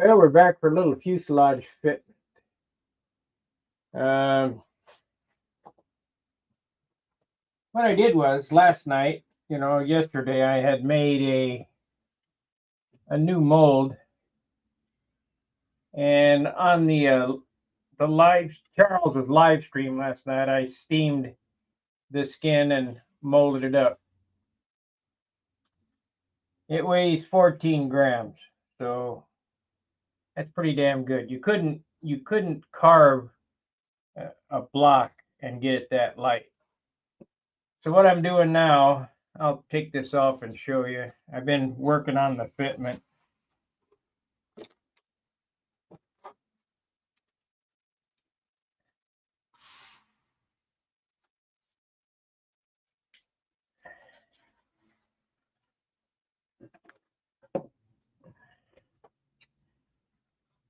Well, we're back for a little fuselage fit. Um, what I did was last night, yesterday I had made a new mold, and on the live Charles's live stream last night, I steamed the skin and molded it up. It weighs 14 grams, so that's pretty damn good. You couldn't carve a block and get it that light. So what I'm doing now, I'll take this off and show you. I've been working on the fitment.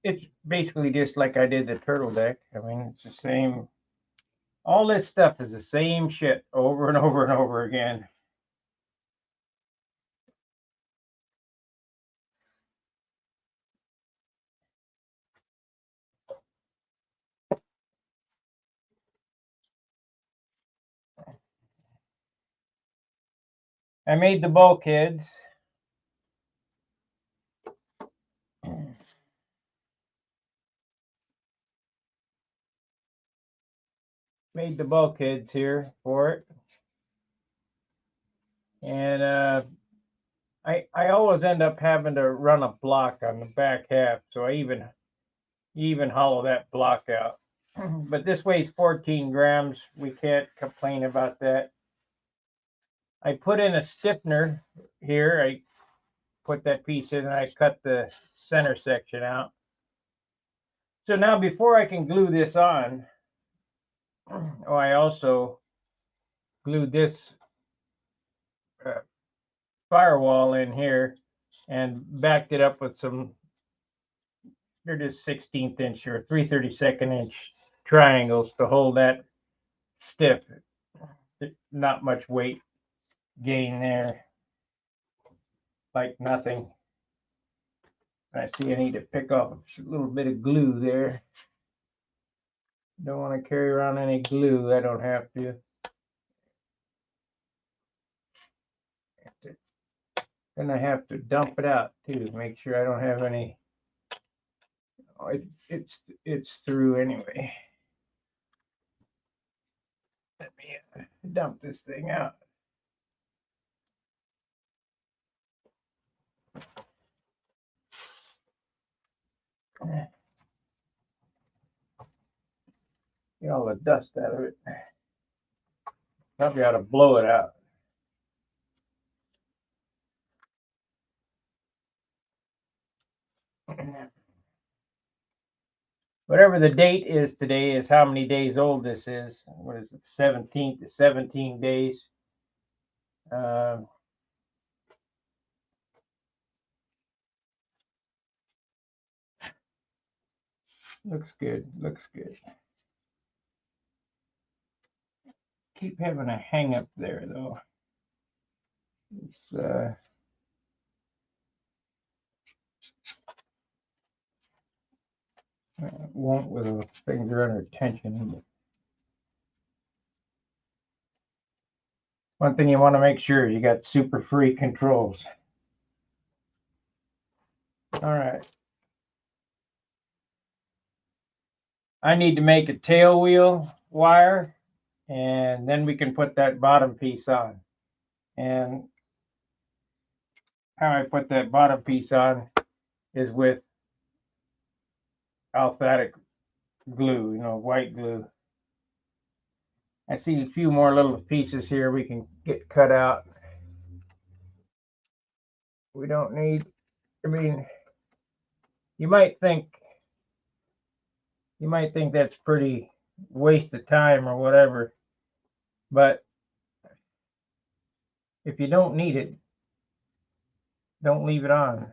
It's basically just like I did the turtle deck. I mean, it's the same. All this stuff is the same shit over and over and over again. I made the bulkheads. Made the bulkheads here for it. And I always end up having to run a block on the back half, so I even hollow that block out. But this weighs 14 grams. We can't complain about that. I put in a stiffener here. I put that piece in and I cut the center section out. So now before I can glue this on, I also glued this firewall in here and backed it up with some, they're just 16th inch or 3/32 inch triangles to hold that stiff. Not much weight gain there, like nothing. I see I need to pick off a little bit of glue there. Don't want to carry around any glue. I don't have to. Then I have to dump it out too. Make sure I don't have any. Oh, it's through anyway. Let me dump this thing out. Get all the dust out of it. Probably ought to blow it out. Whatever the date is today is how many days old this is. What is it? 17th to 17 days. Looks good. Looks good. Keep having a hang up there though. It's won't with a finger under tension. One thing you want to make sure you got super free controls. All right. I need to make a tail wheel wire, and then we can put that bottom piece on. And how I put that bottom piece on is with alphatic glue, white glue. I see a few more little pieces here we can get cut out. We don't need, I mean, you might think that's pretty waste of time or whatever, but if you don't need it, don't leave it on.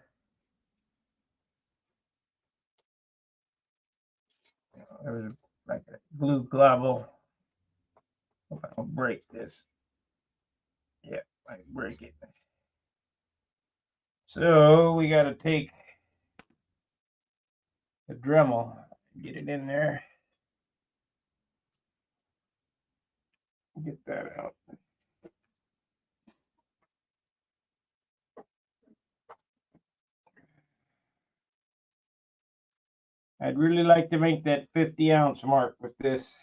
There's like a glue globule. Hope I don't break this. Yeah, I break it. So we got to take the Dremel. Get it in there. Get that out. I'd really like to make that 50-ounce mark with this.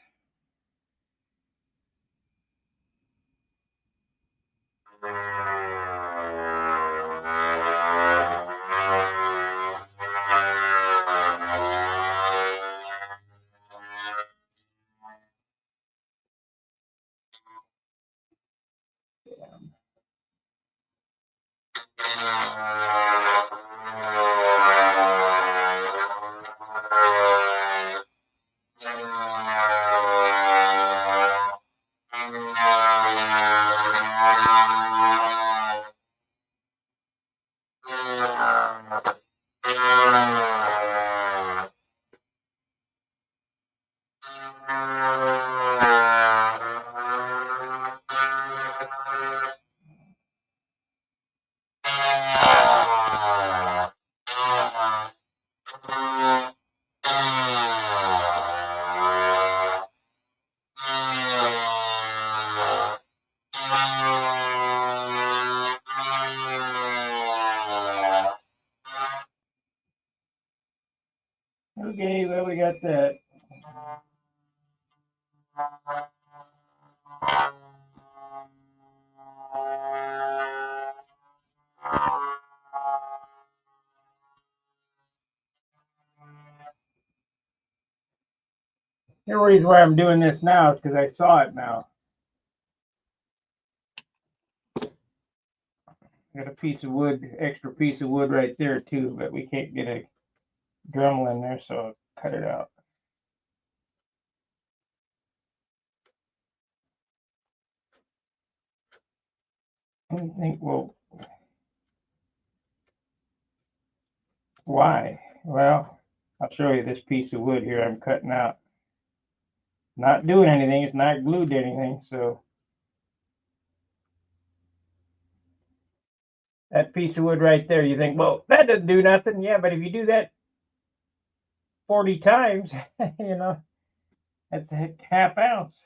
Okay, well, we got that. The reason why I'm doing this now is because I saw it now. Got a piece of wood, extra piece of wood right there too, but we can't get a Dremel in there, so I'll cut it out. And you think, well, why? Well, I'll show you this piece of wood here I'm cutting out. Not doing anything, it's not glued to anything, so that piece of wood right there, you think, well, that doesn't do nothing. Yeah, but if you do that 40 times, you know, that's a half ounce.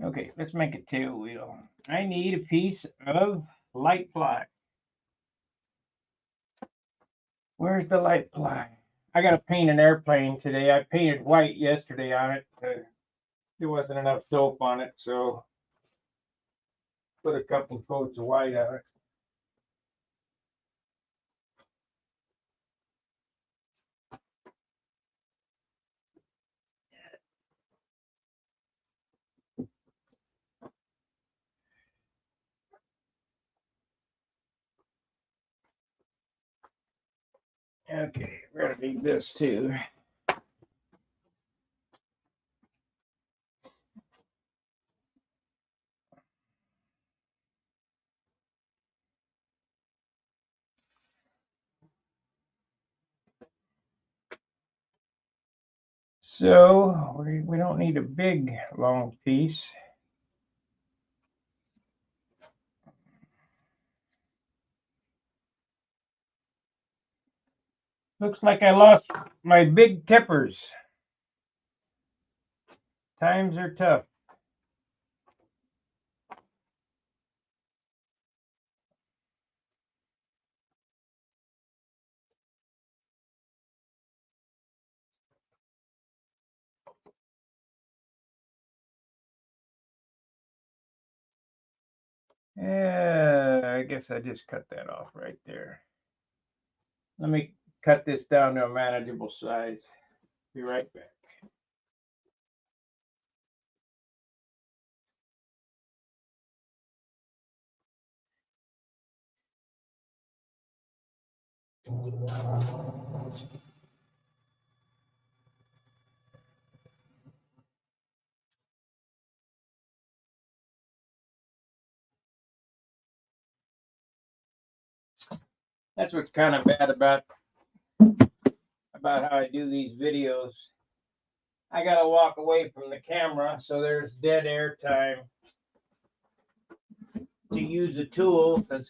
Okay, let's make a tail wheel. I need a piece of light ply. Where's the light ply? I got to paint an airplane today. I painted white yesterday on it. There wasn't enough dope on it, so put a couple coats of white on it. Okay, we're gonna need this too. So we don't need a big long piece. Looks like I lost my big tippers. Times are tough. Yeah, I guess I just cut that off right there. Let me cut this down to a manageable size. Be right back. That's what's kind of bad about how I do these videos. I gotta walk away from the camera, so there's dead air time. to use the tool because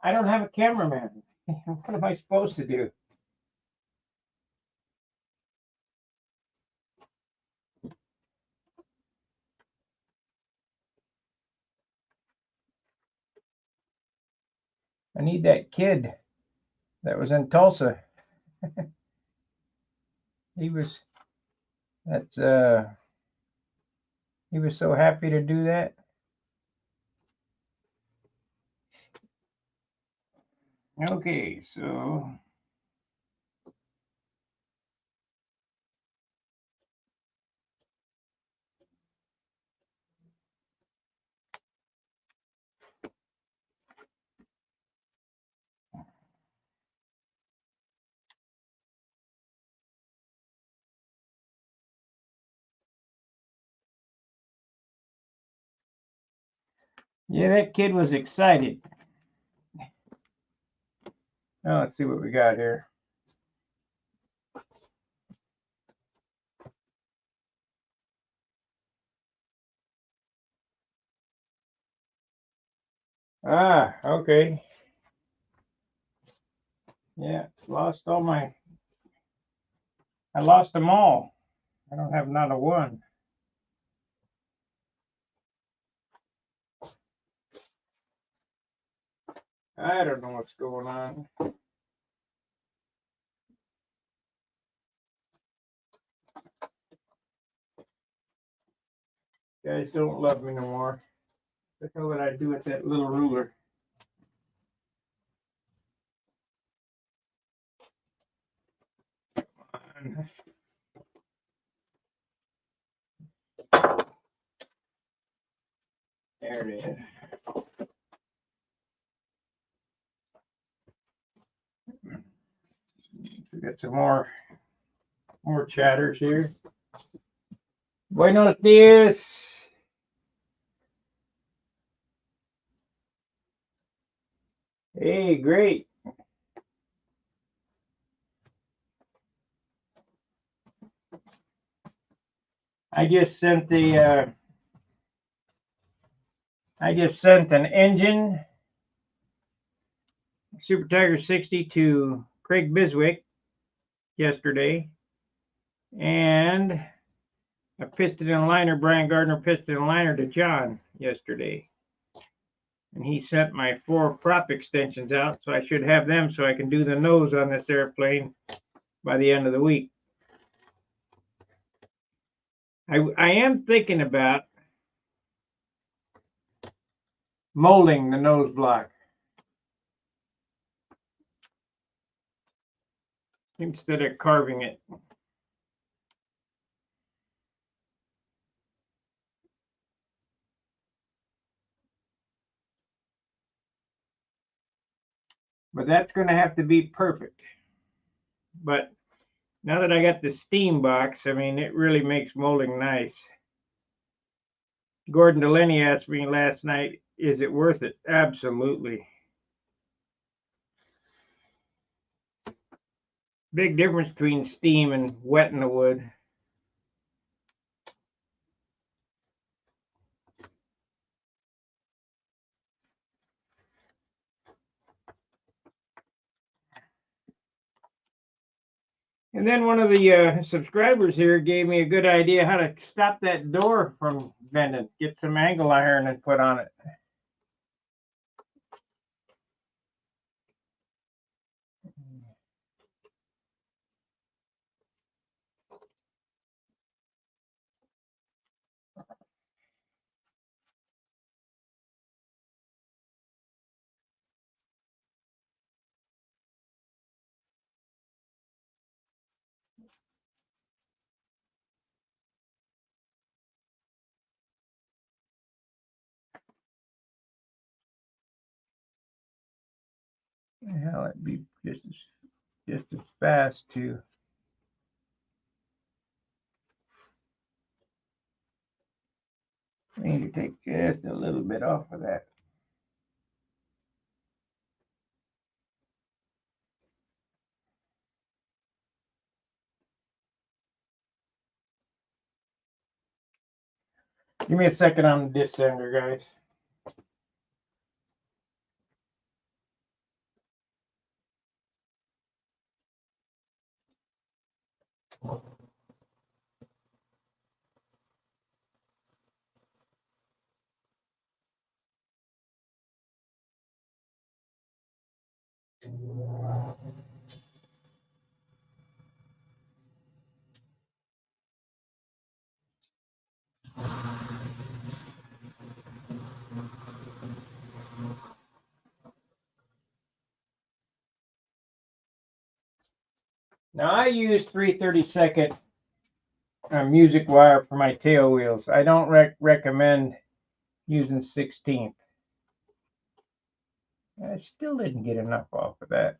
I don't have a cameraman. What am I supposed to do? I need that kid that was in Tulsa. He was that's he was so happy to do that. Okay, so yeah, that kid was excited. Now let's see what we got here. Ah, okay. Yeah, lost all my. I lost them all. I don't have not a one. I don't know what's going on. Guys don't love me no more. Look at what I do with that little ruler. There it is. We got some more chatters here. Buenos dias. Hey, great. I just sent an engine Super Tiger 60 to Craig Biswick yesterday, and a piston and liner, Brian Gardner piston and liner to John yesterday. And he sent my 4 prop extensions out, so I should have them so I can do the nose on this airplane by the end of the week. I am thinking about molding the nose block instead of carving it. But that's going to have to be perfect. But now that I got the steam box, I mean, it really makes molding nice. Gordon Delaney asked me last night, is it worth it? Absolutely. Big difference between steam and wetting the wood. And then one of the subscribers here gave me a good idea how to stop that door from bending. Get some angle iron and put on it. Hell, it'd be just as fast too. I need to take just a little bit off of that. Give me a second on the descender, guys. Now I use 3/32 music wire for my tail wheels. I don't recommend using 16th. I still didn't get enough off of that.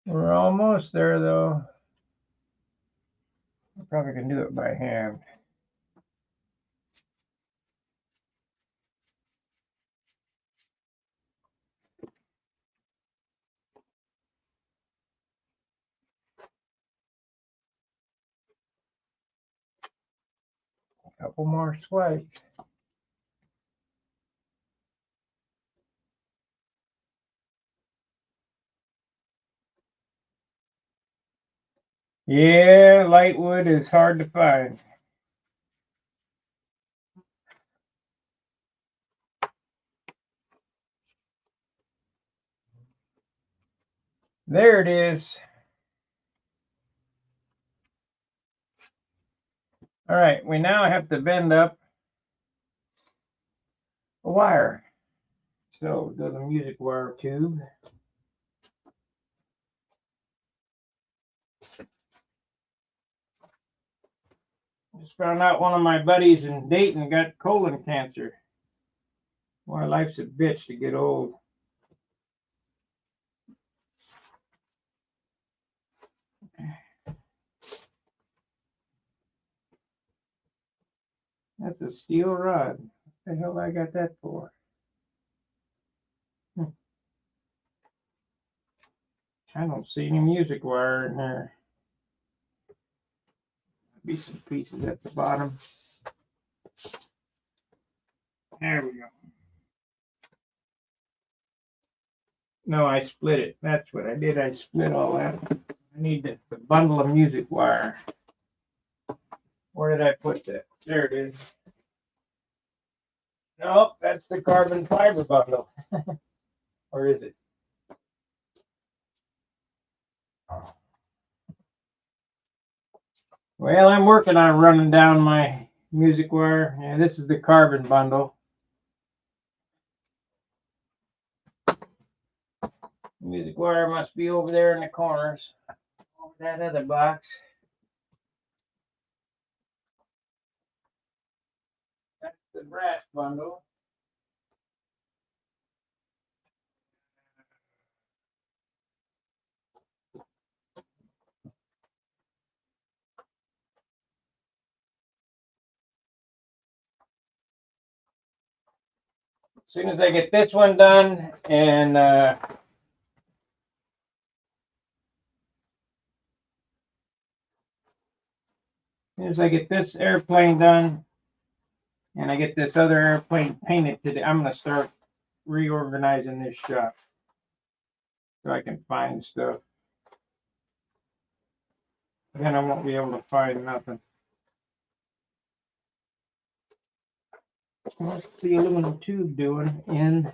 We're almost there though. I probably can do it by hand. Couple more swipes. Yeah, light wood is hard to find. There it is. All right, we now have to bend up a wire. So go to the music wire tube. Just found out one of my buddies in Dayton got colon cancer. Boy, life's a bitch to get old. That's a steel rod. What the hell I got that for? I don't see any music wire in here. Be some pieces at the bottom. There we go. No, I split it. That's what I did. I split all that. I need the bundle of music wire. Where did I put that? There it is. Nope, that's the carbon fiber bundle. Or is it? Well, I'm working on running down my music wire. Yeah, this is the carbon bundle. Music wire must be over there in the corners. Over that other box. That's the brass bundle. As soon as I get this one done and as soon as I get this airplane done and I get this other airplane painted today, I'm going to start reorganizing this shop so I can find stuff. Then I won't be able to find nothing. What's the aluminum tube doing in?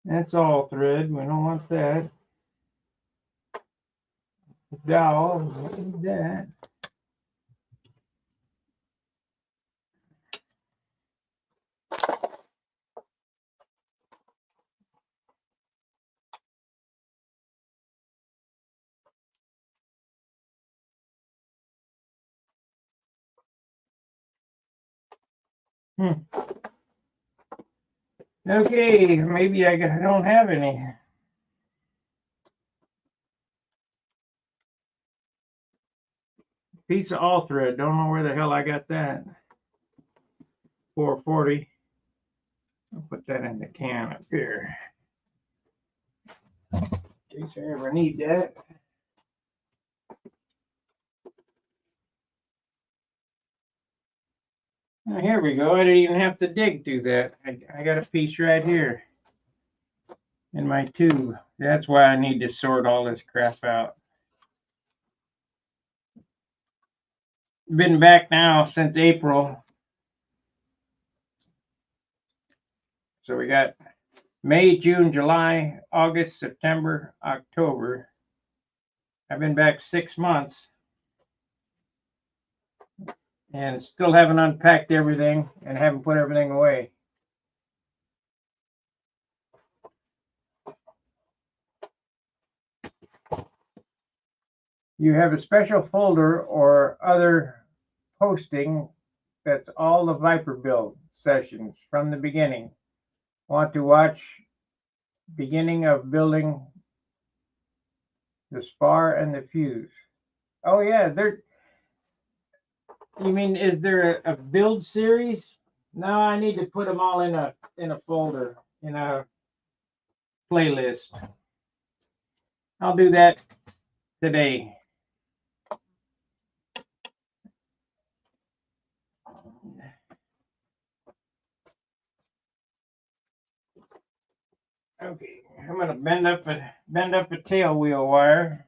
That's all thread. We don't want that. Dowel, we need that. Okay, maybe I don't have any. Piece of all thread. Don't know where the hell I got that. 440. I'll put that in the can up here in case I ever need that. Oh, here we go. I didn't even have to dig through that. I got a piece right here in my tube. That's why I need to sort all this crap out. Been back now since April. So we got May, June, July, August, September, October. I've been back 6 months and still haven't unpacked everything and haven't put everything away. You have a special folder or other posting that's all the Viper build sessions from the beginning. Want to watch beginning of building the spar and the fuse. Oh yeah, you mean is there a build series? No, I need to put them all in a folder, in a playlist. I'll do that today. Okay, I'm gonna bend up a tail wheel wire.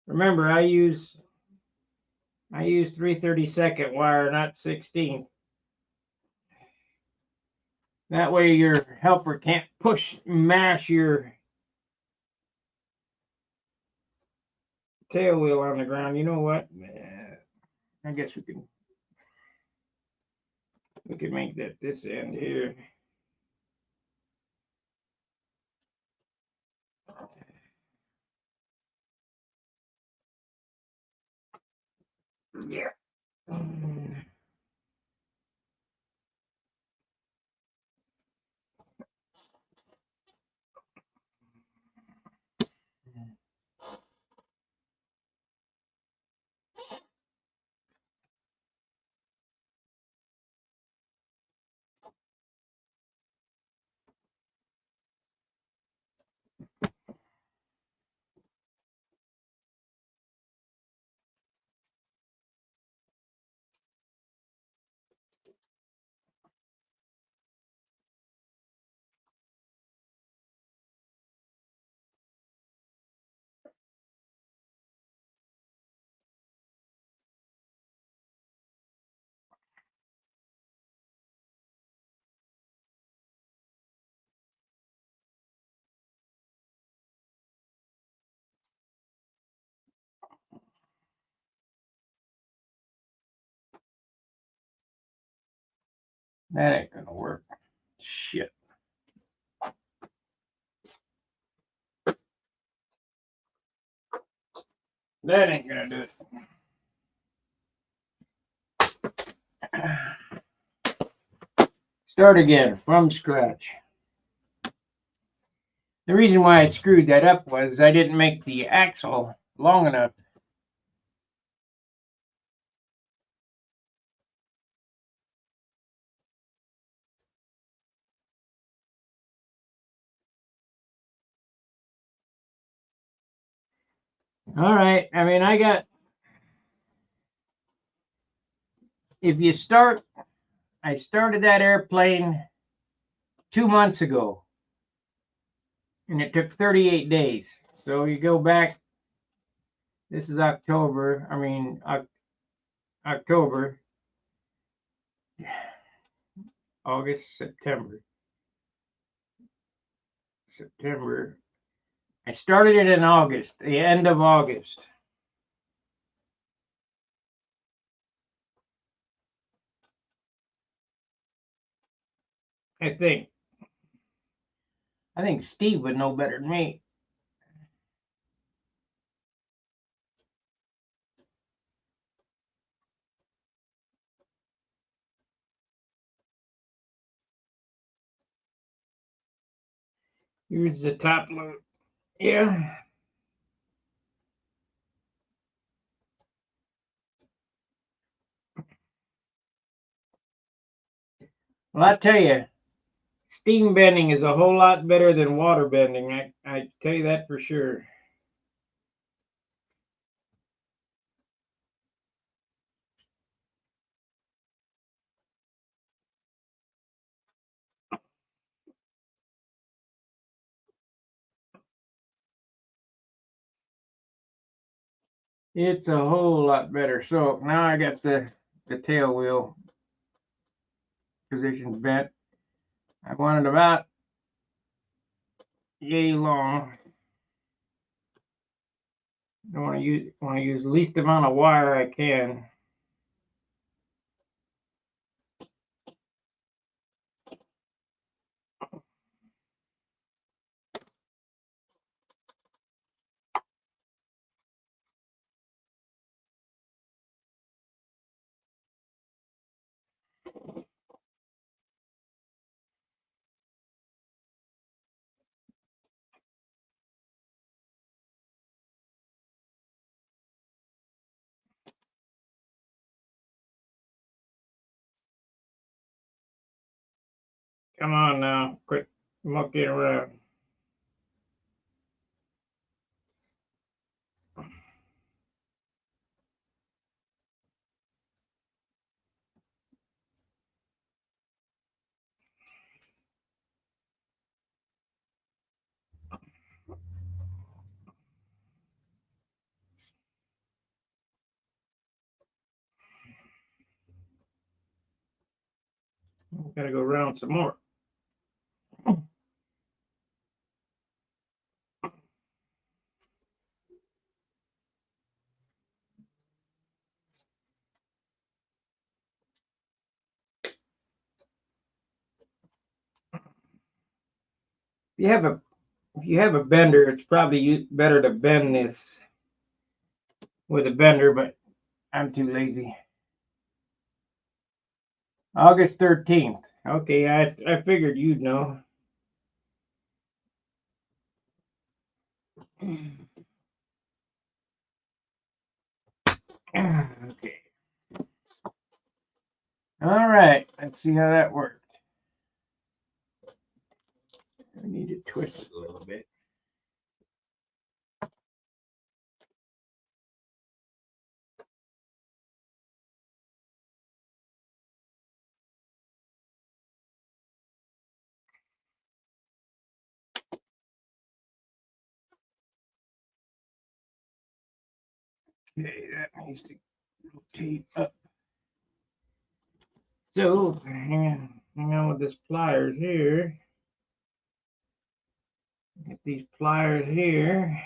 Remember, I use 3/32 wire, not 16. That way your helper can't mash your tail wheel on the ground. You know what? I guess we can make that this end here. Yeah. That ain't gonna work. Shit. That ain't gonna do it. Start again from scratch. The reason why I screwed that up was I didn't make the axle long enough. All right. I mean, if you start, I started that airplane 2 months ago and it took 38 days. So you go back, this is October, October, August, September. I started it in August, the end of August. I think Steve would know better than me. Here's the top load. Yeah. Well, I tell you, steam bending is a whole lot better than water bending. I tell you that for sure. It's a whole lot better. So now I got the tail wheel positions bent. I want it about yay long. I want to use the least amount of wire I can. Come on now, quit mucking around. Gotta go around some more. If you have a bender, it's probably better to bend this with a bender, but I'm too lazy. August 13th. Okay, I figured you'd know. Okay. All right, let's see how that worked. I need to twist it a little bit. Okay, that needs to rotate up. So, hang on with this pliers here. Get these pliers here.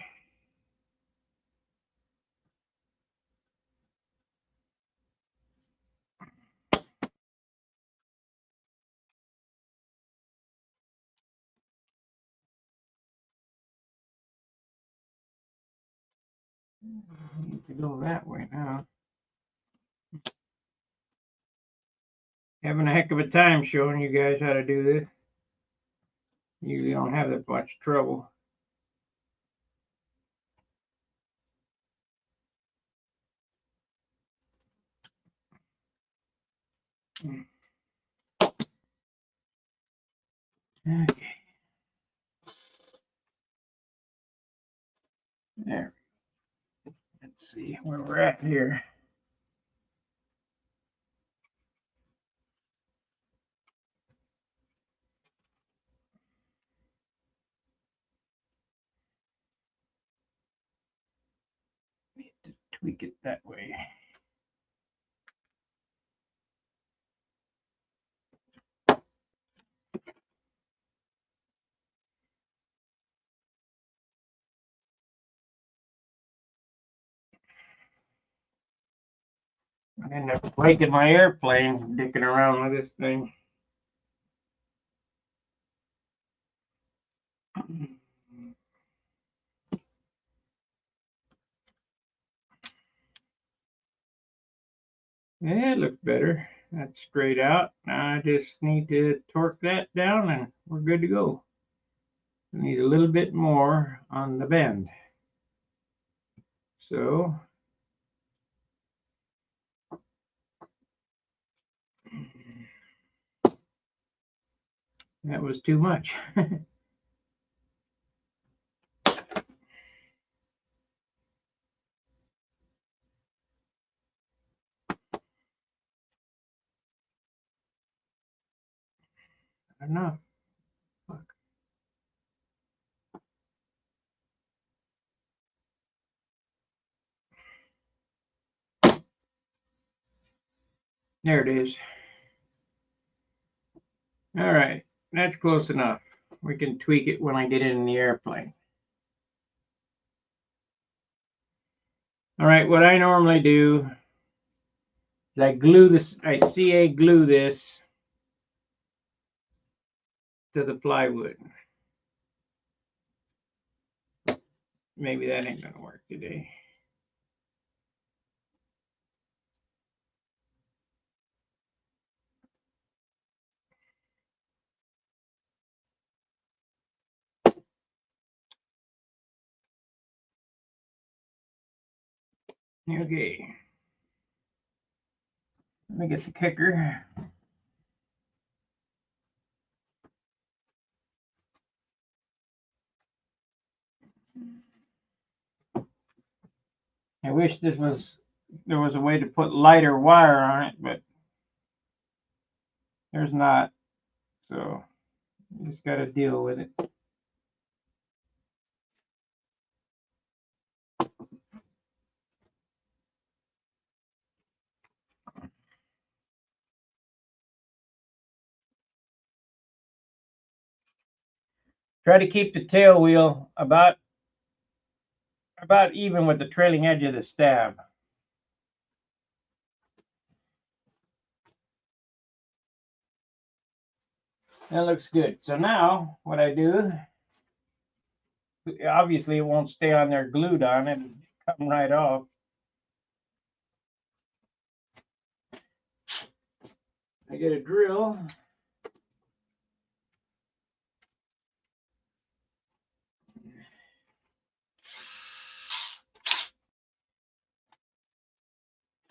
Need to go that way now. Having a heck of a time showing you guys how to do this. Usually don't have that much trouble. Okay. There. Let's see where we're at here. Need to tweak it that way. I end up breaking my airplane dicking around with this thing. Yeah, it looks better. That's straight out. Now I just need to torque that down and we're good to go. Need a little bit more on the bend. So that was too much. Enough. Look. There it is. All right, that's close enough. We can tweak it when I get in the airplane. All right, what I normally do is I glue this, I CA glue this to the plywood. Maybe that ain't gonna work today. Okay. Let me get the kicker. I wish there was a way to put lighter wire on it, but there's not. So you just got to deal with it. Try to keep the tail wheel about even with the trailing edge of the stab. That looks good. So now what I do, obviously it won't stay on there glued on it and come right off. I get a drill.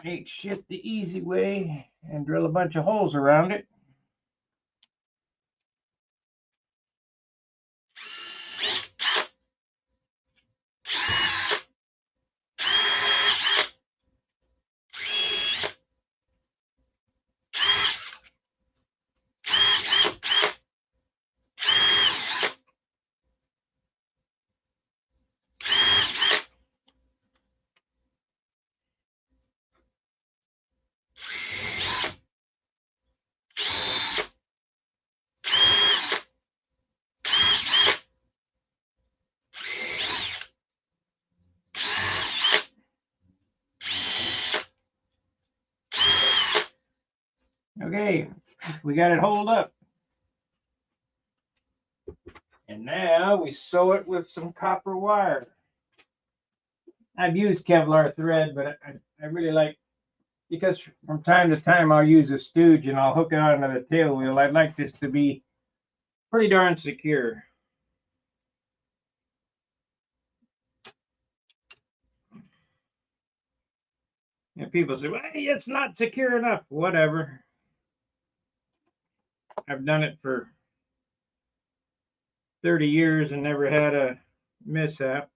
Make shit the easy way and drill a bunch of holes around it. Okay, we got it holed up. And now we sew it with some copper wire. I've used Kevlar thread, but I really like, because from time to time I'll use a stooge and I'll hook it onto the tail wheel. I'd like this to be pretty darn secure. And people say, well, it's not secure enough. Whatever. I've done it for 30 years and never had a mishap.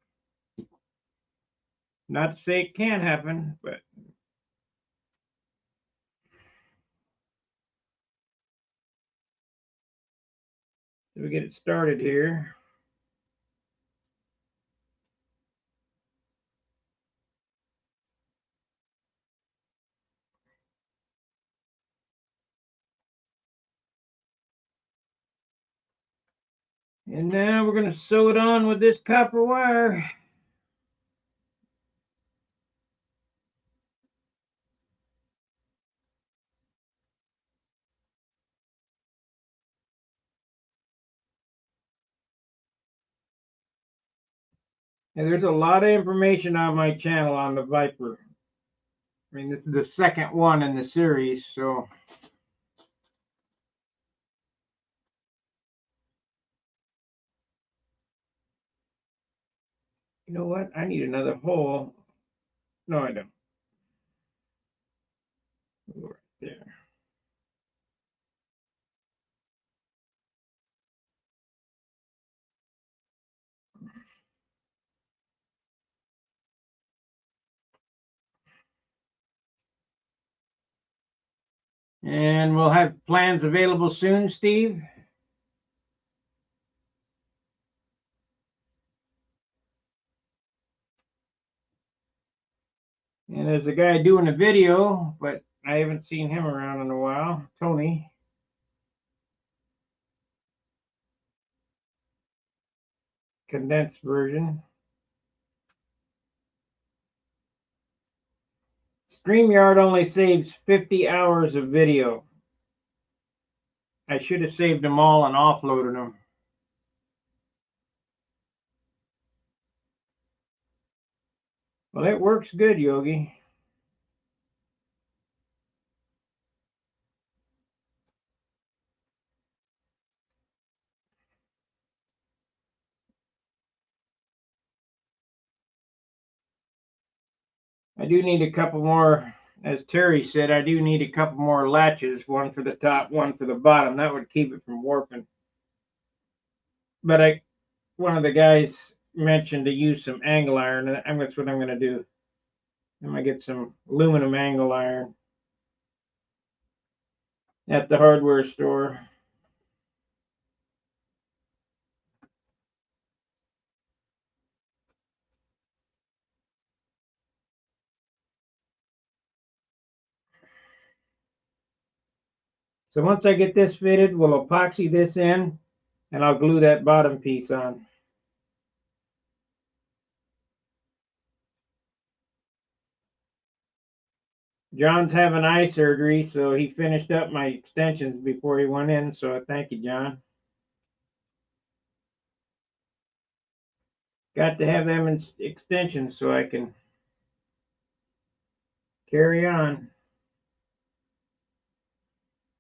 Not to say it can't happen, but we get it started here. And now we're going to sew it on with this copper wire. And there's a lot of information on my channel on the Viper. I mean, this is the second one in the series, so You know what? I need another hole. No, I don't. Go right there. And we'll have plans available soon, Steve. And there's a guy doing a video, but I haven't seen him around in a while. Tony. Condensed version. StreamYard only saves 50 hours of video. I should have saved them all and offloaded them. Well, it works good, Yogi. I do need a couple more, as Terry said, I do need a couple more latches, one for the top, one for the bottom. That would keep it from warping. But one of the guys mentioned to use some angle iron, and that's what I'm going to do. I'm going to get some aluminum angle iron at the hardware store. So once I get this fitted, we'll epoxy this in, and I'll glue that bottom piece on. John's having eye surgery, so he finished up my extensions before he went in, so thank you, John. Got to have them in extensions so I can carry on.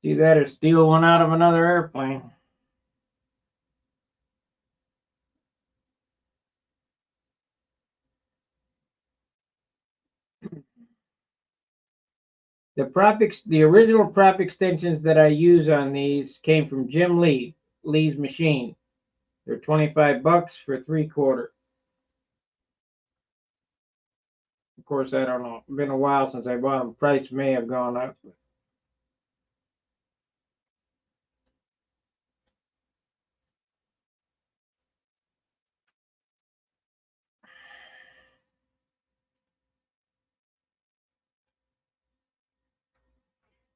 See that or steal one out of another airplane. The original prop extensions that I use on these came from Jim Lee's machine. They're 25 bucks for 3/4. Of course, I don't know. It's been a while since I bought them. Price may have gone up.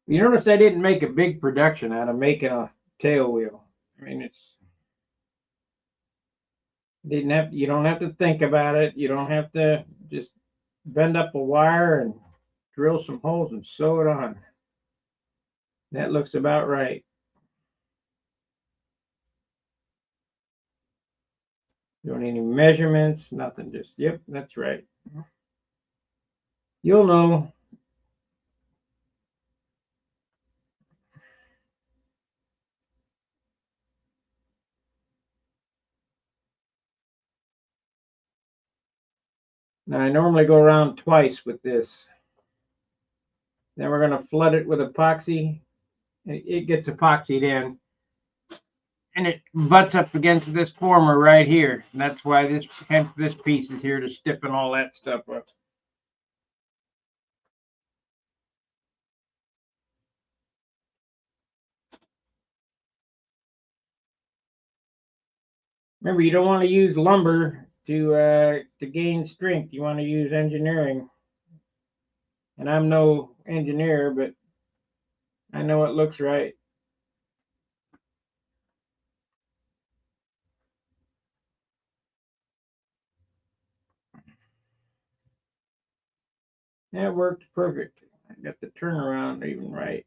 You notice I didn't make a big production out of making a tail wheel. I mean, you don't have to think about it. You don't have to just bend up a wire and drill some holes and sew it on. That looks about right. Don't need any measurements, nothing. Just, yep, that's right. You'll know. Now, I normally go around twice with this. Then we're going to flood it with epoxy. It gets epoxied in. And it butts up against this former right here. And that's why hence this piece is here to stiffen all that stuff up. Remember, you don't want to use lumber to gain strength. You want to use engineering. And I'm no engineer, but I know it looks right. That worked perfect. I got the turnaround even right.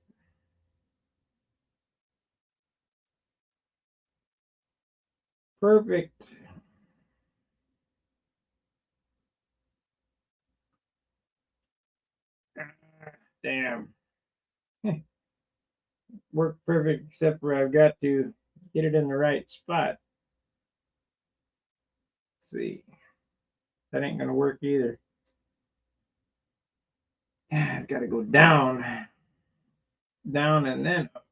Perfect. Damn. Worked perfect, except for I've got to get it in the right spot. Let's see. That ain't gonna work either. I've got to go down, down, and then up.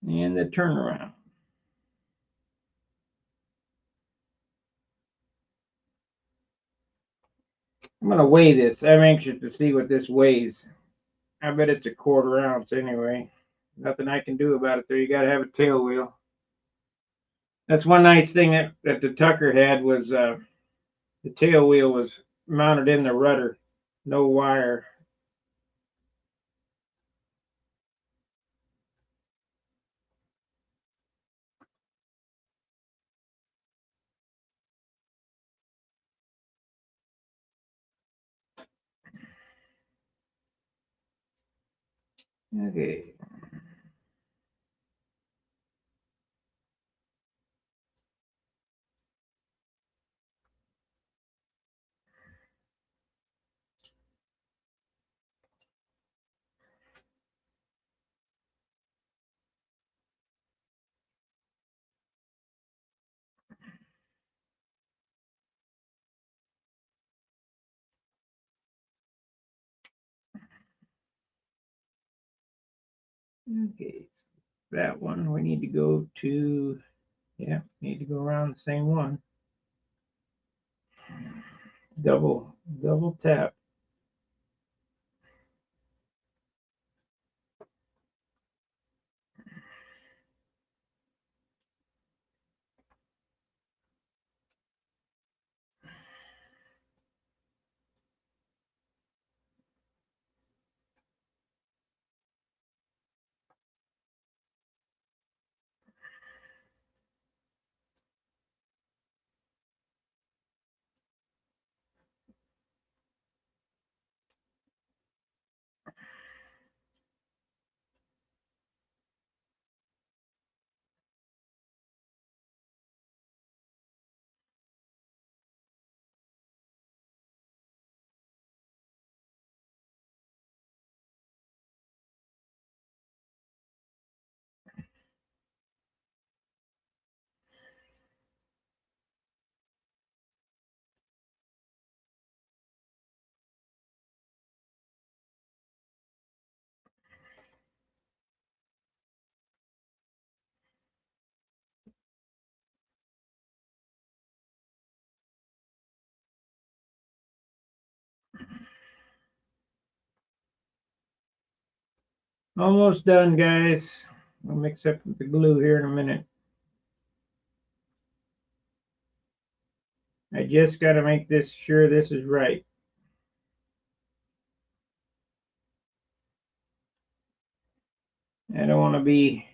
And the turnaround. I'm gonna weigh this. I'm anxious to see what this weighs. I bet it's a 1/4 ounce anyway. Nothing I can do about it. There, you gotta have a tail wheel. That's one nice thing that the Tucker had was the tail wheel was mounted in the rudder, no wire. Okay. Okay. That one we need to go to. Yeah, need to go around the same one. Double tap. Almost done, guys. I'll mix up with the glue here in a minute. I just got to make this sure this is right. I don't want to be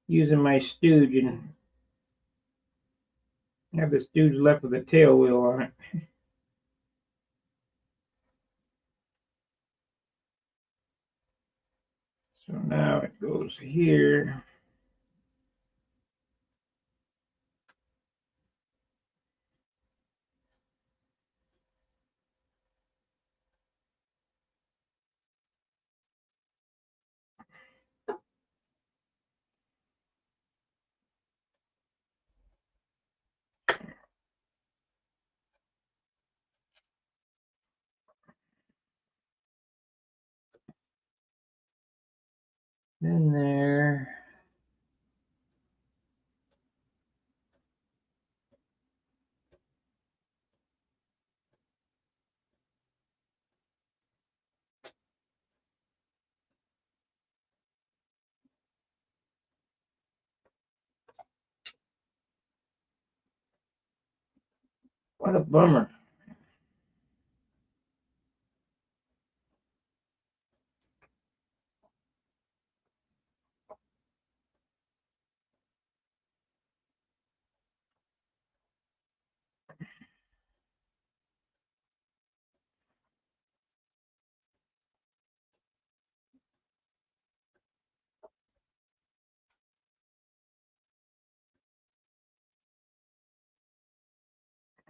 using my stooge and have the stooge left with a tail wheel on it. So now it goes here. Then there. What a bummer.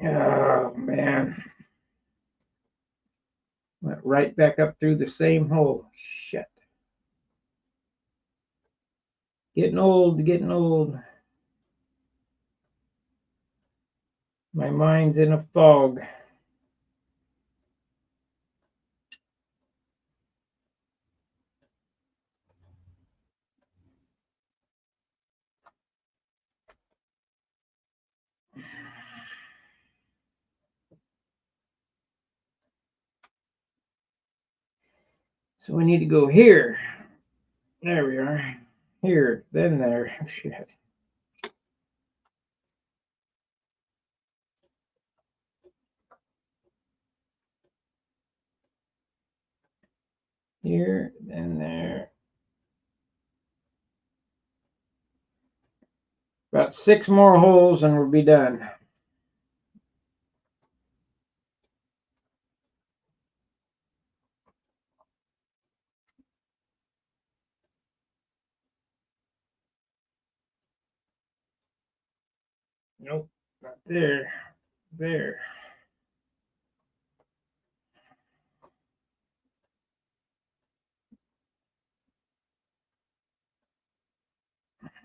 Oh man. Went right back up through the same hole. Shit. Getting old, getting old. My mind's in a fog. So we need to go here. There we are. Here, then there. Shit. Here, then there. About 6 more holes and we'll be done. Nope, not there. There.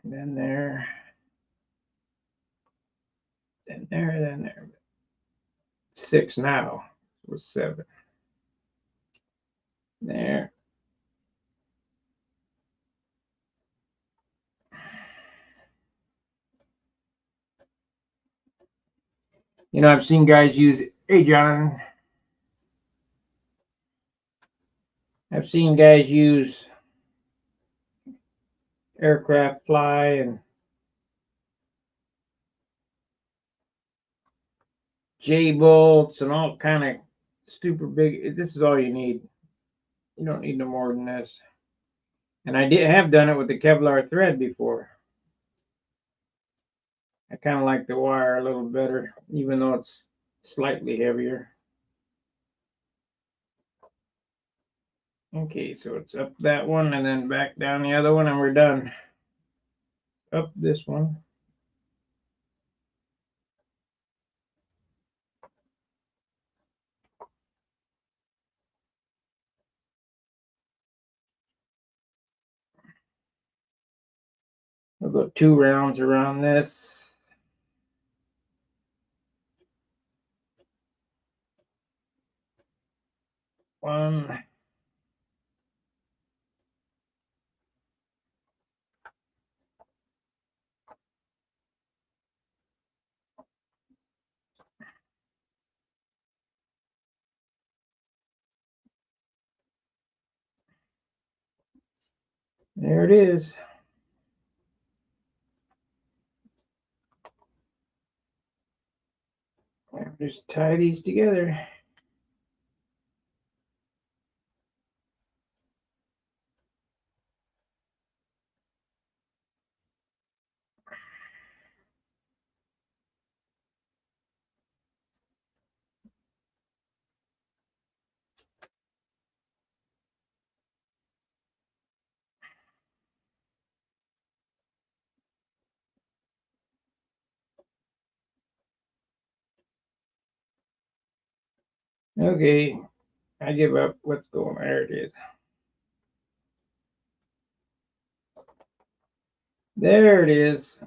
Then there. Then there, then there. 6 now. It was 7. There. You know, I've seen guys use, hey John, I've seen guys use aircraft fly and J bolts and all kind of super big. This is all you need. You don't need no more than this. And I did have done it with the Kevlar thread before. I kind of like the wire a little better, even though it's slightly heavier. Okay, so it's up that one and then back down the other one and we're done. Up this one. We'll go 2 rounds around this. One. There it is. Just tie these together. Okay, I give up. What's going on? There it is. There it is.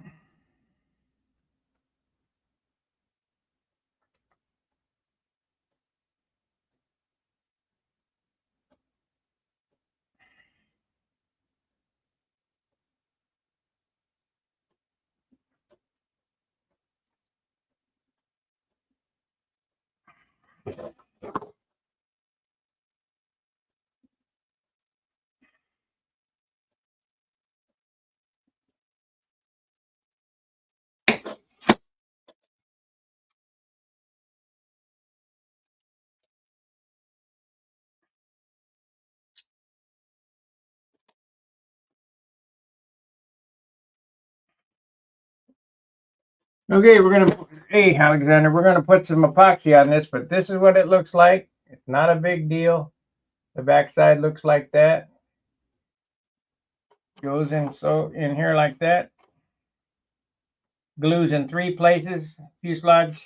Okay, hey Alexander, we're gonna put some epoxy on this, but this is what it looks like. It's not a big deal. The backside looks like that. Goes in so in here like that. Glues in 3 places, fuselage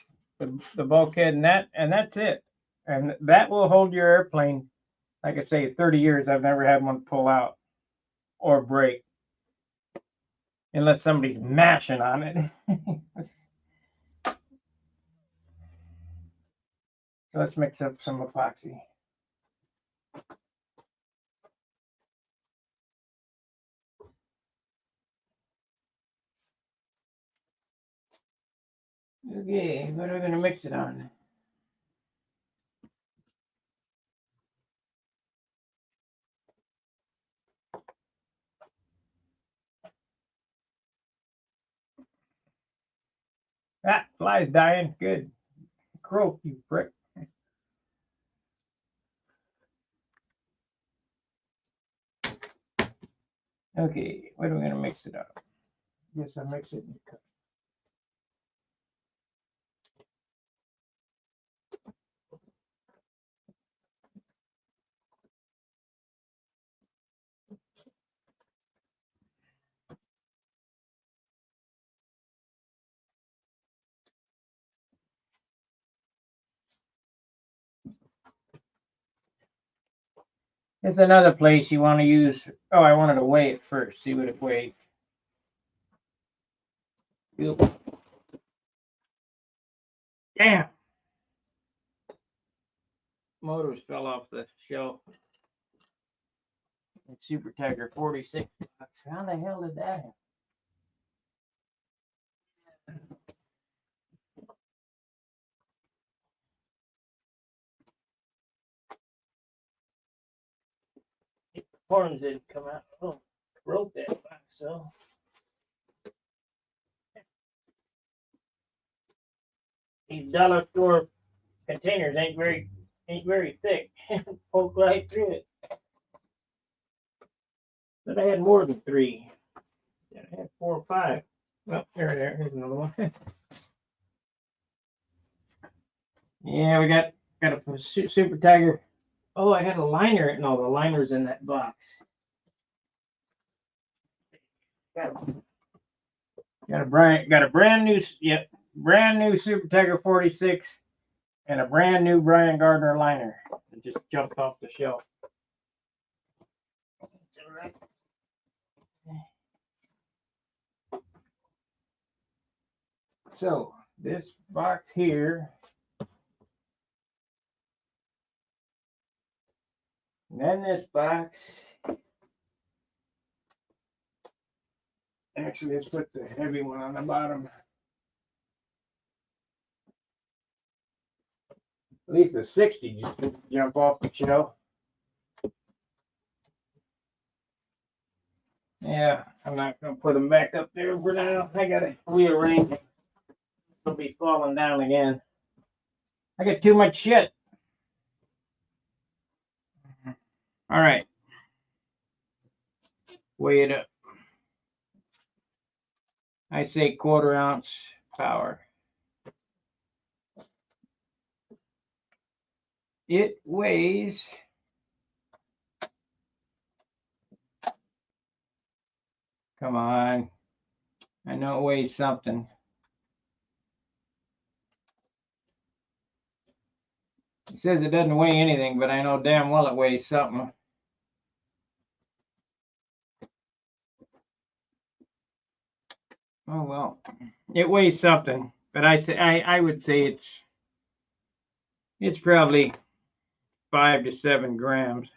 the bulkhead, and that's it. And that will hold your airplane. Like I say, 30 years. I've never had one pull out or break, unless somebody's mashing on it. So let's mix up some epoxy. Okay, what are we gonna mix it on? Ah, fly's dying. Good. Croak, you prick. Okay, what are we gonna mix it up? Guess I'll mix it in the cup. It's another place you want to use. Oh, I wanted to weigh it first. See what it weighs. Damn. Motors fell off the shelf. It's Super Tiger 46 bucks. How the hell did that happen? The horns didn't come out. Oh, broke that box, so. These dollar store containers ain't very thick. Poke right through it. But I had more than three. I had 4 or 5. Well, here's another one. Yeah, we got a Super Tiger. Oh, I had a liner. No, the liner's in that box. Got a brand new, yep, brand new Super Tiger 46 and a brand new Brian Gardner liner that just jumped off the shelf. That's all right. So this box here, and then this box. Actually, let's put the heavy one on the bottom. At least the 60 just didn't jump off the shelf. Yeah, I'm not gonna put them back up there for now. I gotta rearrange them. They'll be falling down again. I got too much shit. All right. Weigh it up. I say 1/4 ounce power. It weighs come on. I know it weighs something. It says it doesn't weigh anything, but I know damn well it weighs something. Oh well, it weighs something, but I would say it's probably 5 to 7 grams.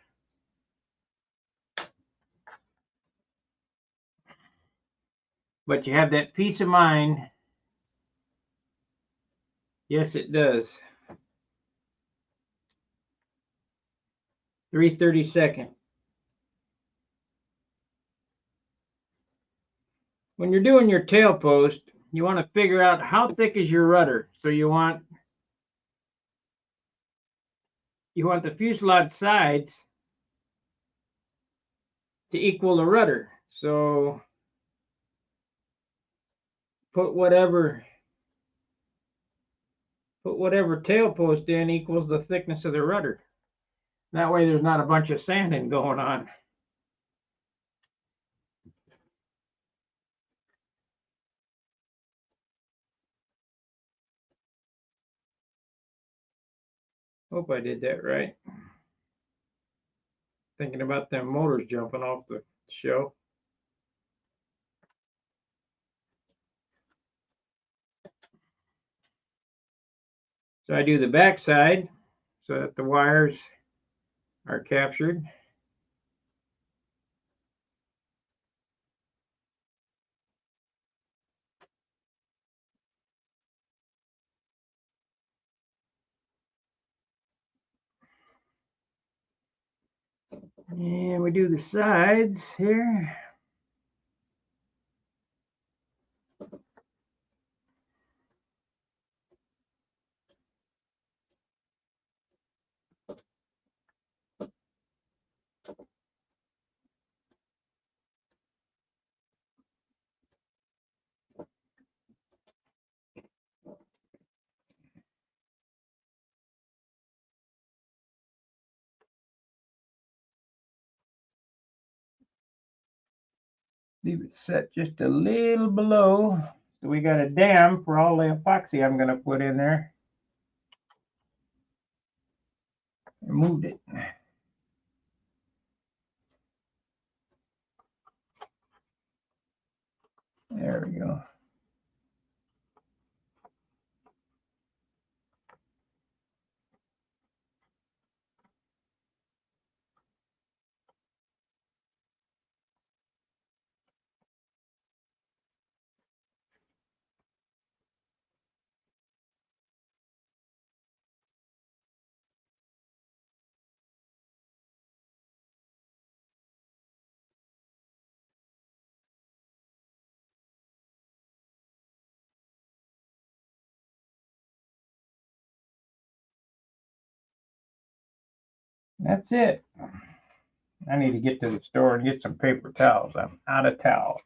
But you have that peace of mind. Yes, it does. 3/32. When you're doing your tail post, you want to figure out how thick is your rudder. So you want the fuselage sides to equal the rudder. So put whatever tail post in equals the thickness of the rudder. That way there's not a bunch of sanding going on. Hope I did that right. Thinking about them motors jumping off the shelf. So I do the back side so that the wires are captured. And we do the sides here. Leave it set just a little below. So we got a dam for all the epoxy I'm going to put in there. I moved it. There we go. That's it. I need to get to the store and get some paper towels. I'm out of towels.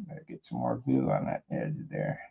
Gotta get some more glue on that edge there.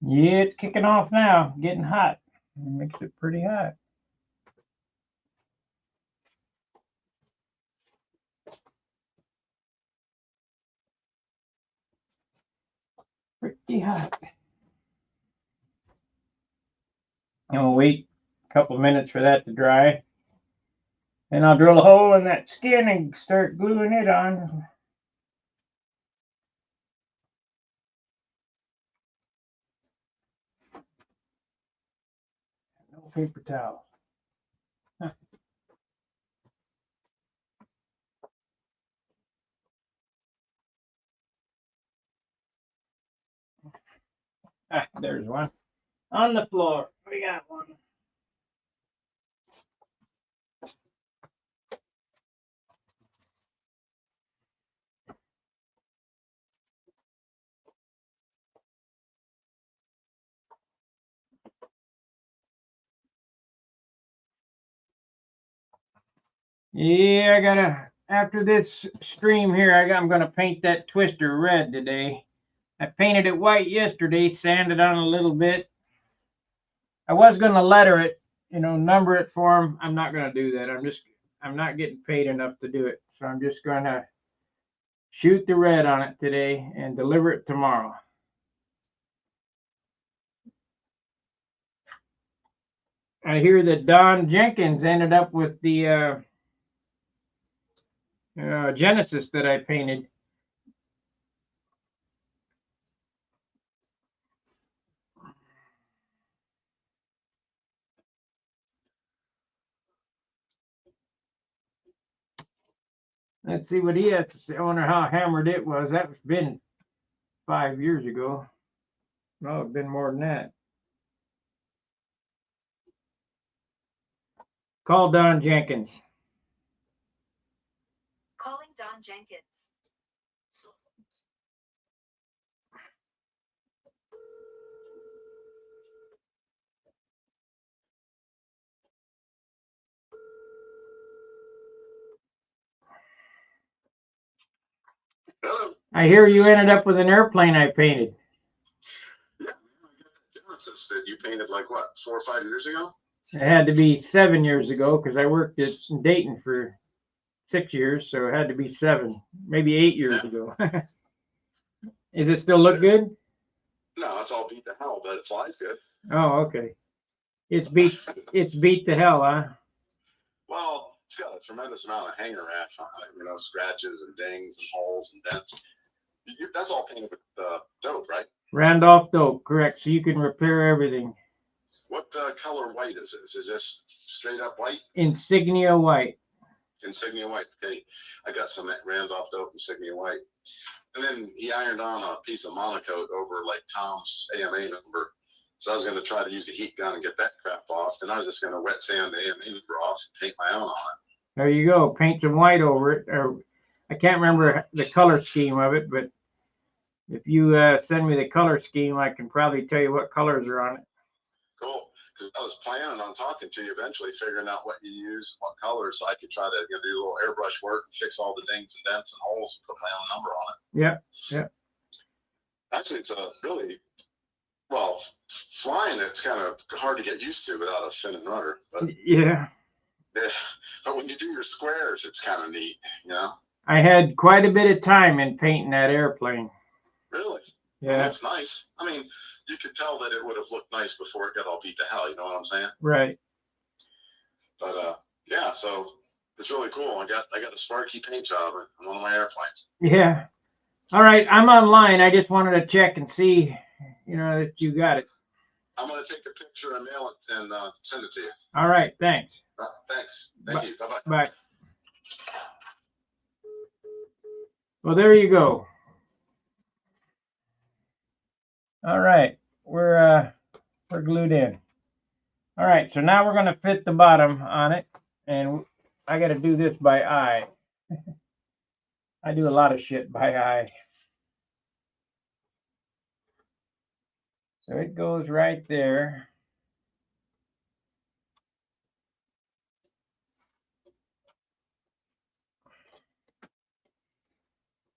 Yeah, it's kicking off now. Getting hot. It makes it pretty hot. Pretty hot. And we'll wait a couple minutes for that to dry. Then I'll drill a hole in that skin and start gluing it on. No paper towel. Ah, there's one. On the floor. We got one. Yeah, after this stream here, I'm gonna paint that twister red today. I painted it white yesterday, sanded on a little bit. I was gonna letter it, number it for them. I'm not gonna do that. I'm not getting paid enough to do it. So I'm just gonna shoot the red on it today and deliver it tomorrow. I hear that Don Jenkins ended up with the Genesis that I painted. Let's see what he has to say. I wonder how hammered it was. That's been 5 years ago. No, it's been more than that. Call Don Jenkins. Calling Don Jenkins. Hello. I hear you ended up with an airplane I painted. Yeah, man, I got that Genesis that you painted like what, 4 or 5 years ago? It had to be 7 years ago because I worked at Dayton for 6 years, so it had to be 7, maybe 8 years ago. Is it still look good? No, it's all beat to hell, but it flies good. Oh, okay. It's beat to hell, huh? Well, it's got a tremendous amount of hanger rash on it, scratches and dings and holes and dents. That's all painted with dope, right? Randolph dope, correct. So you can repair everything. What color white is it? Is it just straight up white? Insignia white. Insignia white. Okay, I got some Randolph dope Insignia white. And then he ironed on a piece of monocoat over like Tom's AMA number. So I was going to try to use the heat gun and get that crap off. Then I was just going to wet sand the AMA number off and paint my own on it. There you go. Paint some white over it. Or I can't remember the color scheme of it, but if you send me the color scheme, I can probably tell you what colors are on it. Cool. Because I was planning on talking to you eventually, figuring out what you use, what colors, so I could try to do a little airbrush work and fix all the dings and dents and holes and put my own number on it. Yeah, yeah. Actually, it's a really, well, flying it's kind of hard to get used to without a fin and rudder. But yeah. But when you do your squares, it's kind of neat, I had quite a bit of time in painting that airplane. Really? Yeah. Well, that's nice. I mean, you could tell that it would have looked nice before it got all beat to hell. You know what I'm saying? Right. But yeah, so it's really cool. I got a Sparky paint job on one of my airplanes. Yeah. All right. I'm online. I just wanted to check and see, that you got it. I'm going to take a picture and mail it and send it to you. All right. Thanks. Thanks. Thank you. Bye-bye. Bye. Well, there you go. All right. We're glued in. All right. So now we're going to fit the bottom on it. And I got to do this by eye. I do a lot of shit by eye. So it goes right there.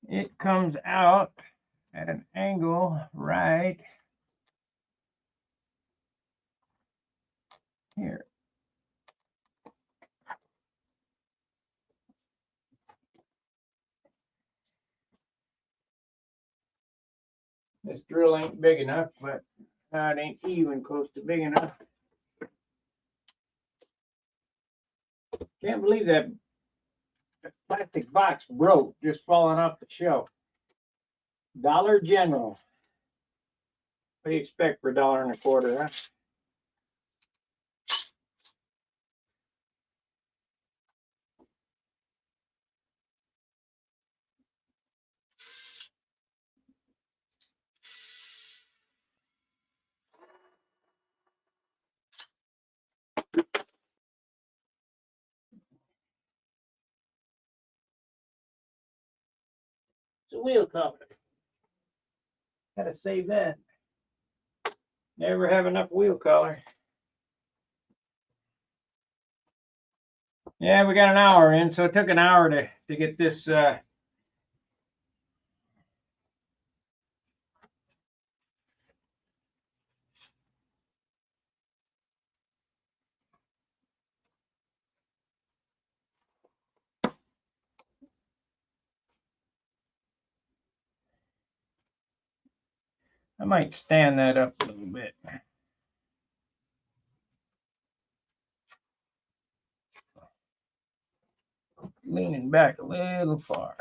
It comes out at an angle right here. This drill ain't big enough, but it ain't even close to big enough. Can't believe that plastic box broke just falling off the shelf. Dollar General. What do you expect for $1.25, huh? It's a wheel cover. Gotta save that. Never have enough wheel color. Yeah, we got an hour in, so it took an hour to get this I might stand that up a little bit. Leaning back a little far.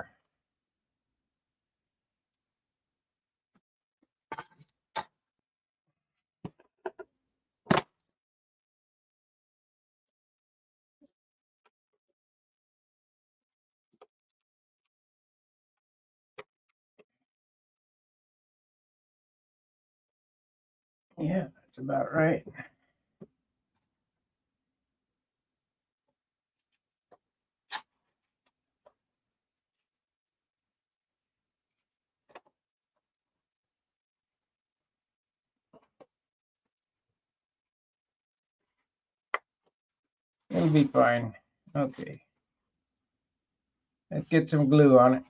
Yeah, that's about right. It'll be fine. Okay. Let's get some glue on it.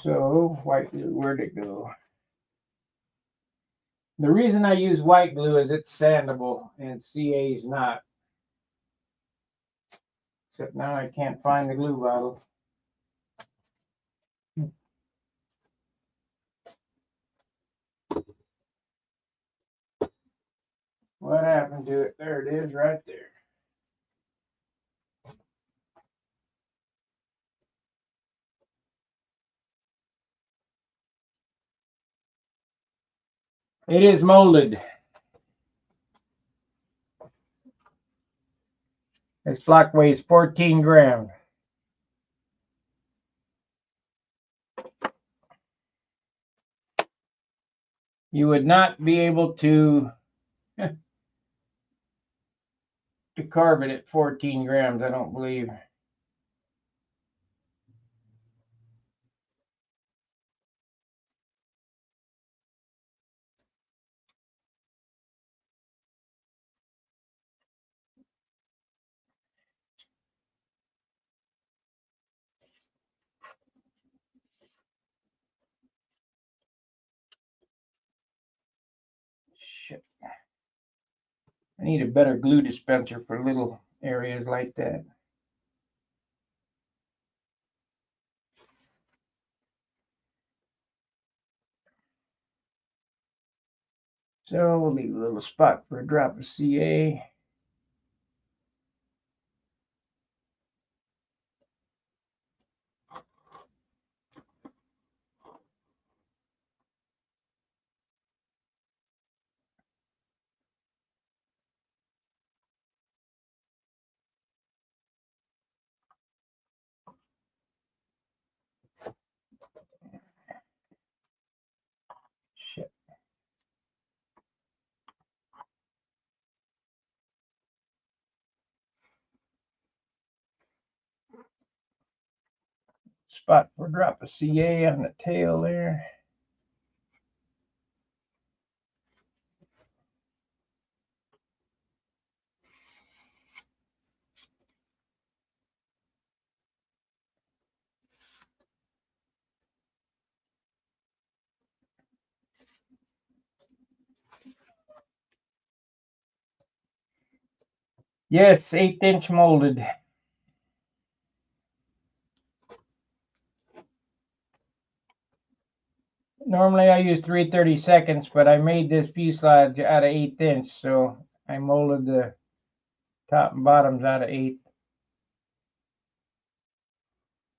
So, white glue, where'd it go? The reason I use white glue is it's sandable and CA is not. Except now I can't find the glue bottle. What happened to it? There it is, right there. It is molded. This block weighs 14 grams. You would not be able to carve it at 14 grams, I don't believe. Shit. I need a better glue dispenser for little areas like that. So we'll leave a little spot for a drop of CA. Shit. Spot for a drop of CA on the tail there. Yes, 1/8 inch molded. Normally I use 3/32, but I made this fuselage out of 1/8 inch, so I molded the top and bottoms out of 1/8.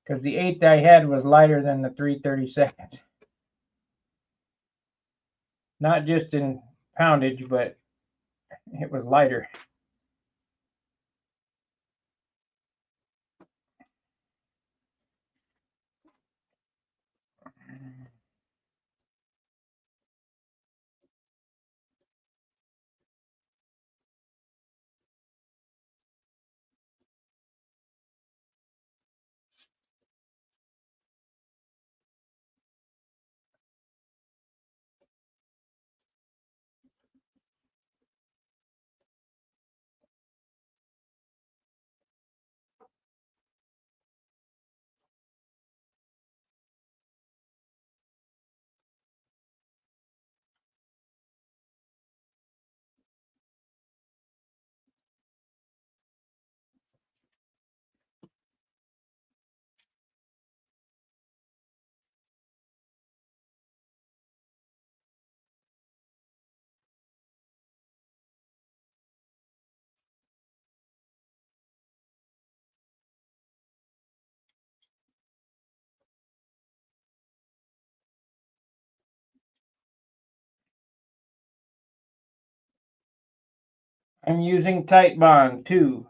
Because the 1/8 I had was lighter than the 3/32. Not just in poundage, but it was lighter. I'm using tight bond too.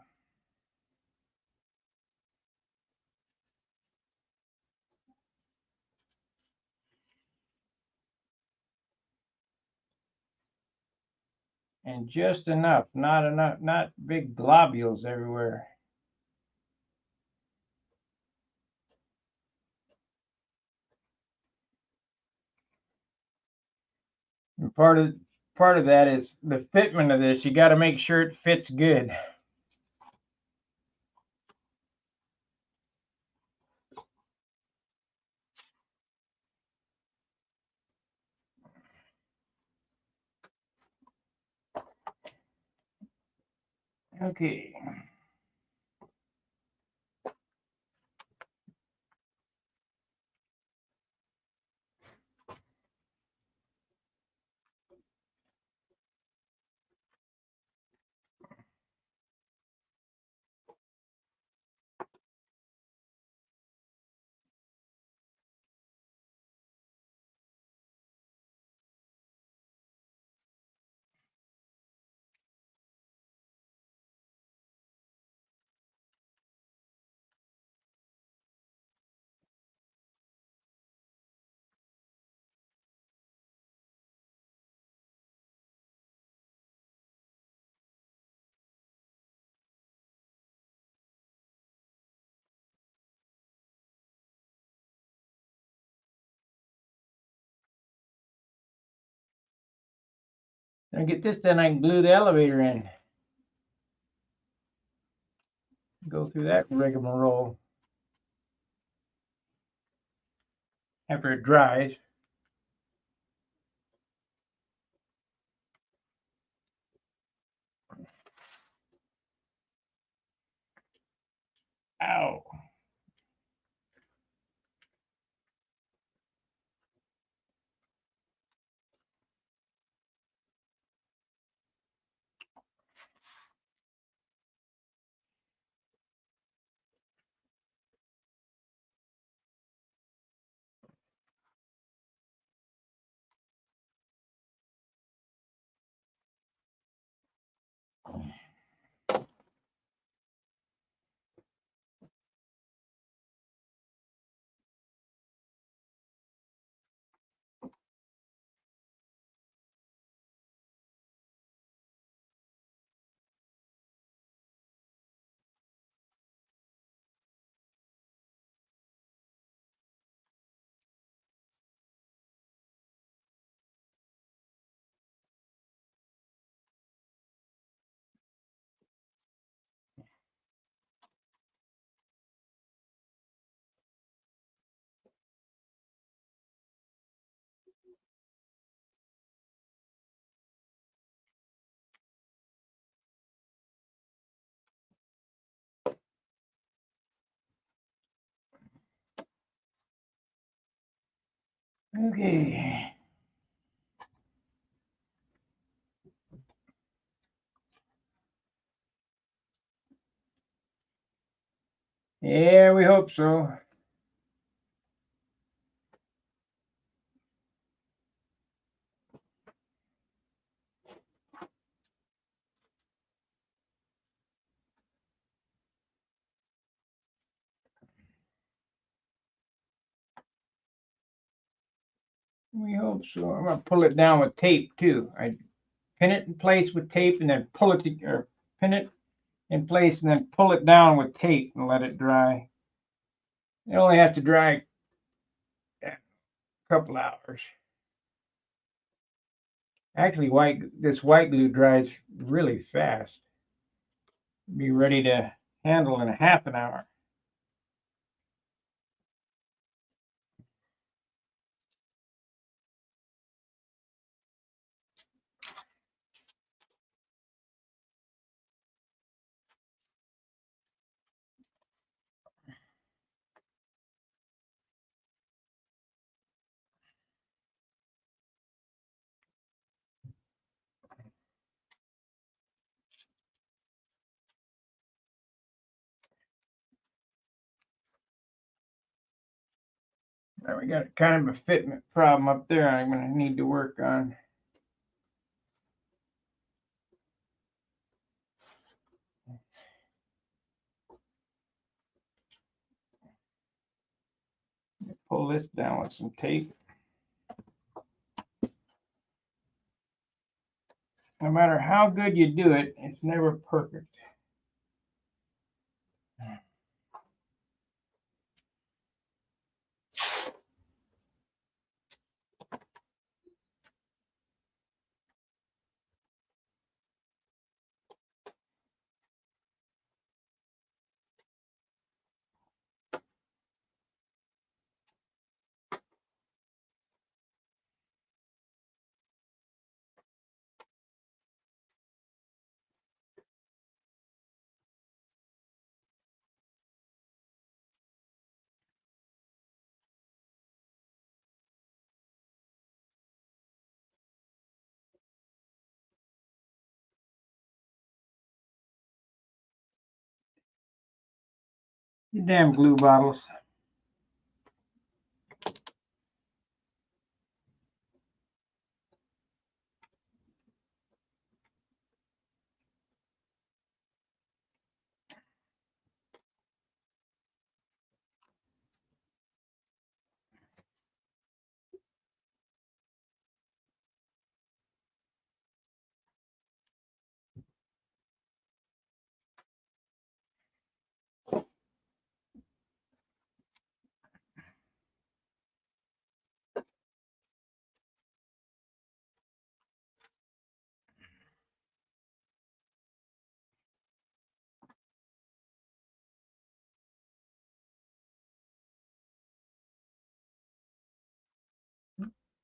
And just enough, not big globules everywhere. And part of that is the fitment of this. You got to make sure it fits good. Okay. When I get this done, I can glue the elevator in. Go through that rigmarole after it dries. Ow. Okay. Yeah, we hope so. We hope so. I'm gonna pull it down with tape too. I pin it in place with tape and then pull it to, or pin it in place and then pull it down with tape and let it dry. You only have to dry a couple hours. Actually, this white glue dries really fast. Be ready to handle in a half an hour. Now we got kind of a fitment problem up there I'm going to need to work on. Pull this down with some tape. No matter how good you do it, it's never perfect. You damn glue bottles.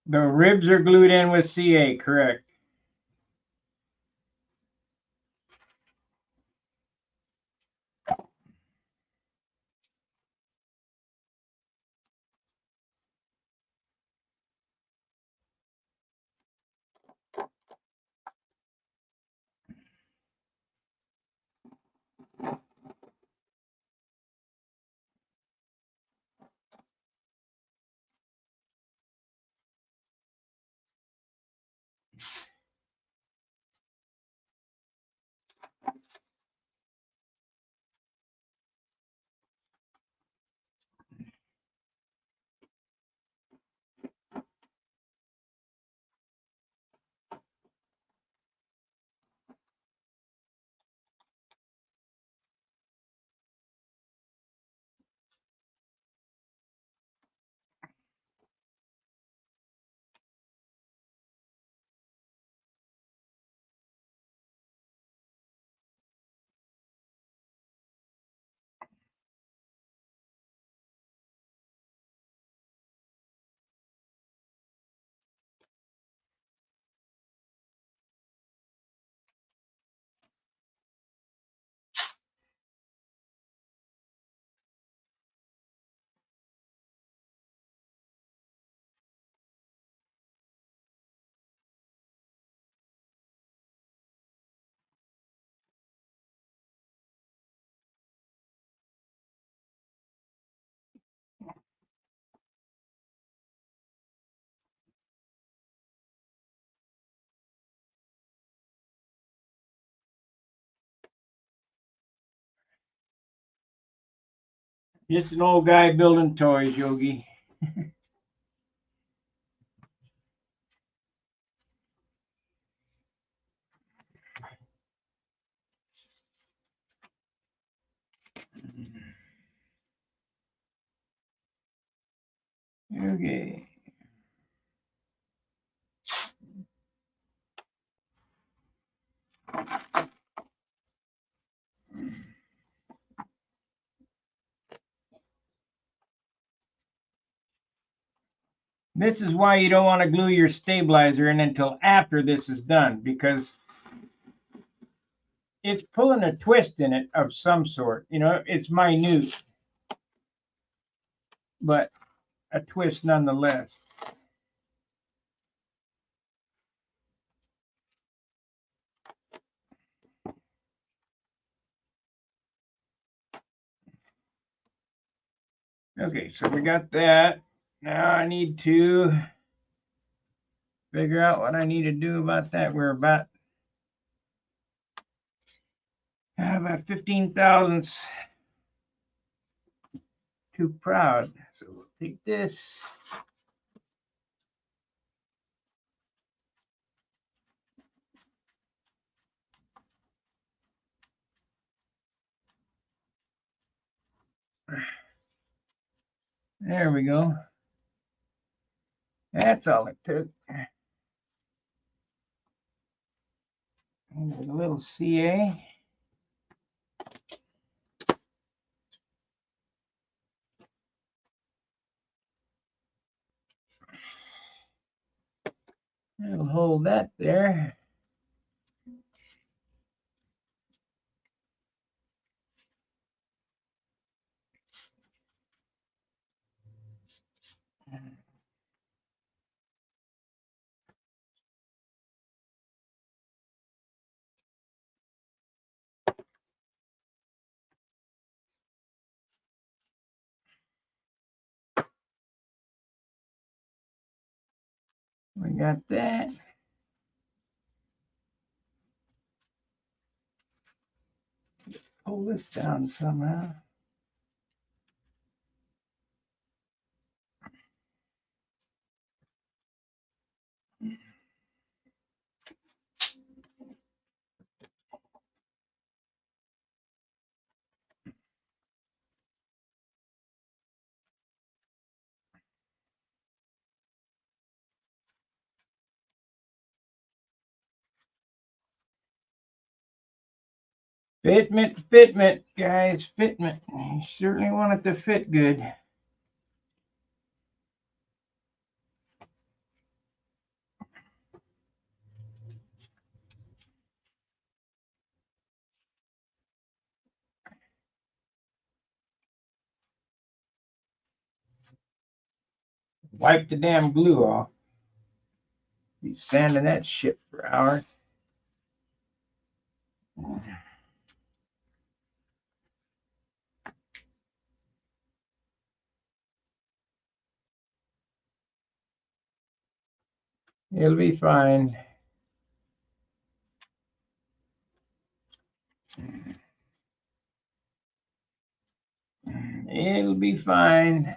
The ribs are glued in with CA, correct? Just an old guy building toys, Yogi. Okay. This is why you don't want to glue your stabilizer in until after this is done, because it's pulling a twist in it of some sort. You know, it's minute, but a twist nonetheless. Okay, so we got that. Now I need to figure out what I need to do about that. We're about 15 thousandths too proud. So we'll take this. There we go. That's all it took. And a little CA. That'll hold that there. We got that. Pull this down somehow. Fitment, guys, fitment. You certainly want it to fit good. Wipe the damn glue off. Be sanding that shit for hours. It'll be fine. It'll be fine.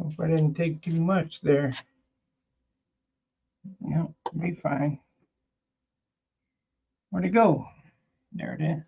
Hope I didn't take too much there. Yep, be fine. Where'd it go? There it is.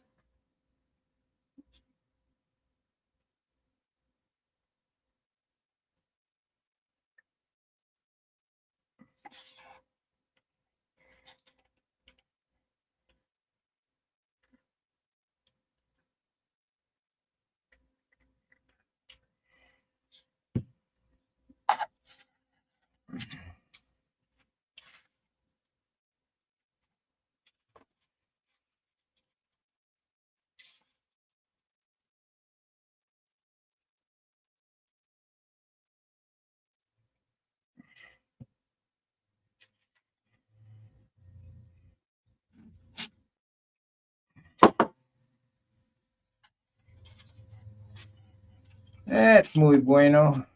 That's muy bueno.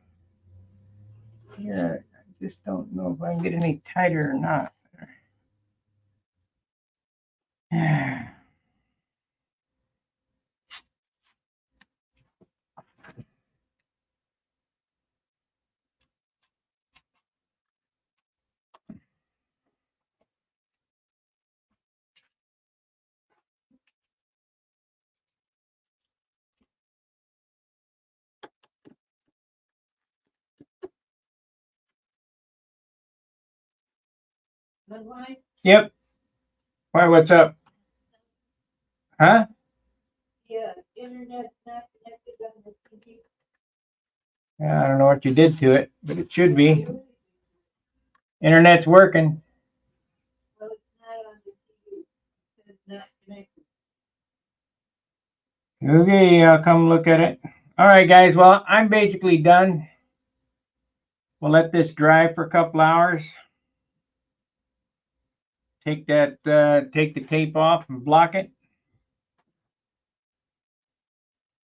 Yeah, I just don't know if I can get any tighter or not. Yep. Why, what's up? Huh? Yeah, internet's not connected on the TV. Yeah, I don't know what you did to it, but it should be. Internet's working. Well, it's not on the TV. It's not connected. Okay, I'll come look at it. All right, guys. Well, I'm basically done. We'll let this dry for a couple hours. Take the tape off and block it.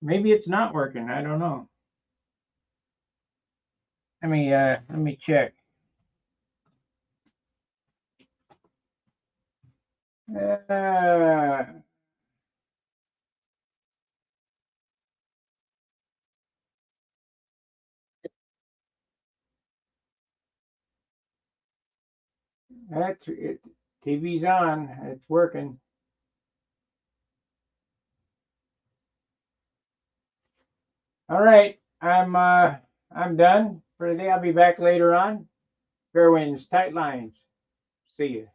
Maybe it's not working. I don't know. Let me check. Uh, that's it. TV's on. It's working. All right. I'm done for today. I'll be back later on. Fair winds, tight lines. See you.